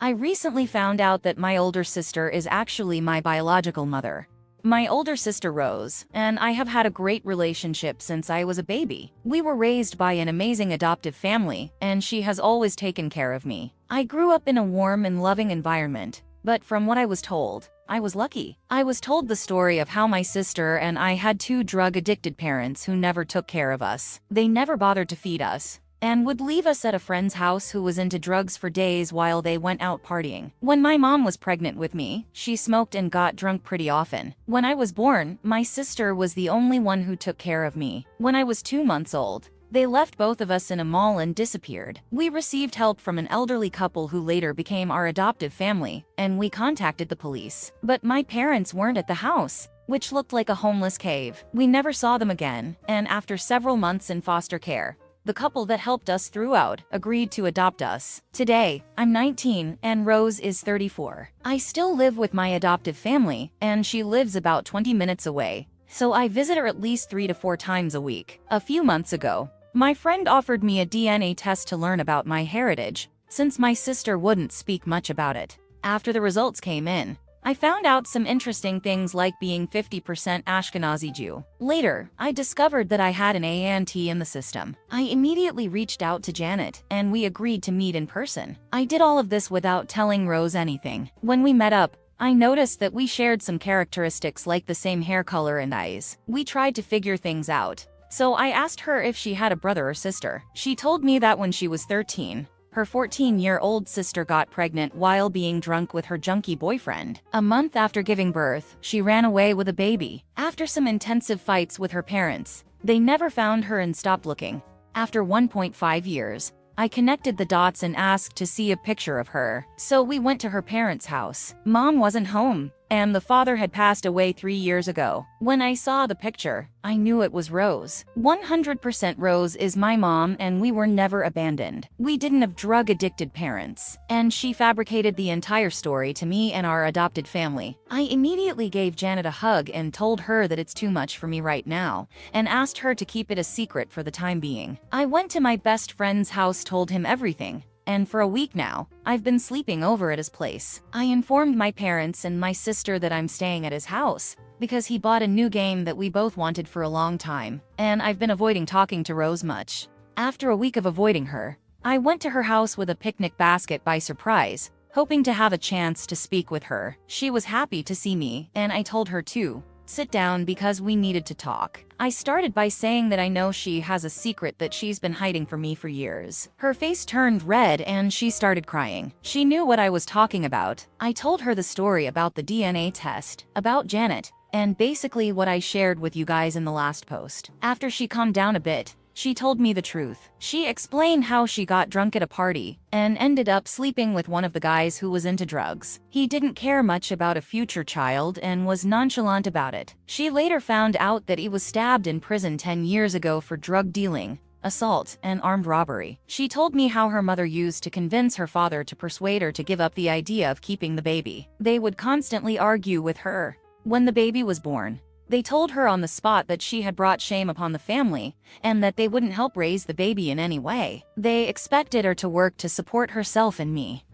I recently found out that my older sister is actually my biological mother. My older sister Rose and I have had a great relationship since I was a baby. We were raised by an amazing adoptive family, and she has always taken care of me. I grew up in a warm and loving environment, but from what I was told, I was lucky. I was told the story of how my sister and I had two drug-addicted parents who never took care of us. They never bothered to feed us, and would leave us at a friend's house who was into drugs for days while they went out partying. When my mom was pregnant with me, she smoked and got drunk pretty often. When I was born, my sister was the only one who took care of me. When I was 2 months old, they left both of us in a mall and disappeared. We received help from an elderly couple who later became our adoptive family, and we contacted the police. But my parents weren't at the house, which looked like a homeless cave. We never saw them again, and after several months in foster care, the couple that helped us throughout agreed to adopt us. Today, I'm 19 and Rose is 34. I still live with my adoptive family, and she lives about 20 minutes away, so I visit her at least 3 to 4 times a week. A few months ago, my friend offered me a DNA test to learn about my heritage, since my sister wouldn't speak much about it. After the results came in, I found out some interesting things like being 50% Ashkenazi Jew. Later, I discovered that I had an ANT in the system. I immediately reached out to Janet, and we agreed to meet in person. I did all of this without telling Rose anything. When we met up, I noticed that we shared some characteristics like the same hair color and eyes. We tried to figure things out, so I asked her if she had a brother or sister. She told me that when she was 13, her 14-year-old sister got pregnant while being drunk with her junkie boyfriend. A month after giving birth, she ran away with a baby. After some intensive fights with her parents, they never found her and stopped looking. After 1.5 years, I connected the dots and asked to see a picture of her. So we went to her parents' house. Mom wasn't home, and the father had passed away 3 years ago. When I saw the picture, I knew it was Rose. 100% Rose is my mom, and we were never abandoned. We didn't have drug-addicted parents, and she fabricated the entire story to me and our adopted family. I immediately gave Janet a hug and told her that it's too much for me right now, and asked her to keep it a secret for the time being. I went to my best friend's house, told him everything, and for a week now, I've been sleeping over at his place. I informed my parents and my sister that I'm staying at his house, because he bought a new game that we both wanted for a long time, and I've been avoiding talking to Rose much. After a week of avoiding her, I went to her house with a picnic basket by surprise, hoping to have a chance to speak with her. She was happy to see me, and I told her to sit down because we needed to talk. I started by saying that I know she has a secret that she's been hiding from me for years. Her face turned red and she started crying. She knew what I was talking about. I told her the story about the DNA test, about Janet, and basically what I shared with you guys in the last post. After she calmed down a bit, she told me the truth. She explained how she got drunk at a party and ended up sleeping with one of the guys who was into drugs. He didn't care much about a future child and was nonchalant about it. She later found out that he was stabbed in prison 10 years ago for drug dealing, assault, and armed robbery. She told me how her mother used to convince her father to persuade her to give up the idea of keeping the baby. They would constantly argue with her. When the baby was born, they told her on the spot that she had brought shame upon the family, and that they wouldn't help raise the baby in any way. They expected her to work to support herself and me.